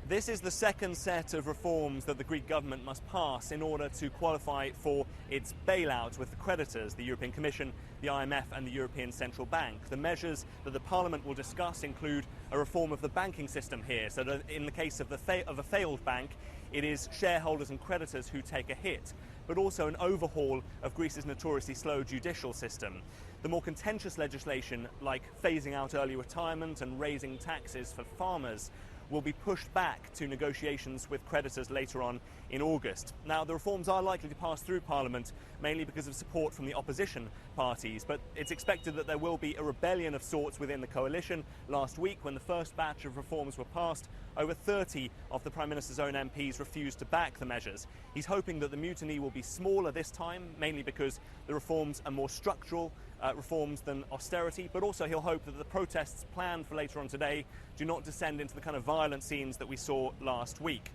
This is the second set of reforms that the Greek government must pass in order to qualify for its bailout with the creditors, the European Commission, the IMF and the European Central Bank. The measures that the Parliament will discuss include a reform of the banking system here, so that in the case of a failed bank, it is shareholders and creditors who take a hit, but also an overhaul of Greece's notoriously slow judicial system. The more contentious legislation, like phasing out early retirement and raising taxes for farmers, will be pushed back to negotiations with creditors later on in August. Now, the reforms are likely to pass through Parliament, mainly because of support from the opposition parties, but it's expected that there will be a rebellion of sorts within the coalition. Last week, when the first batch of reforms were passed, over 30 of the Prime Minister's own MPs refused to back the measures. He's hoping that the mutiny will be smaller this time, mainly because the reforms are more structural reforms than austerity, but also he'll hope that the protests planned for later on today do not descend into the kind of violent scenes that we saw last week.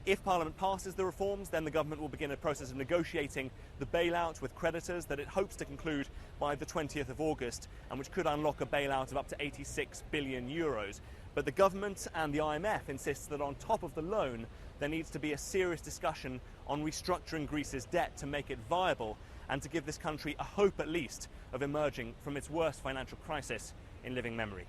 If Parliament passes the reforms, then the government will begin a process of negotiating the bailout with creditors that it hopes to conclude by the 20th of August, and which could unlock a bailout of up to 86 billion euros. But the government and the IMF insists that on top of the loan, there needs to be a serious discussion on restructuring Greece's debt to make it viable and to give this country a hope, at least, of emerging from its worst financial crisis in living memory.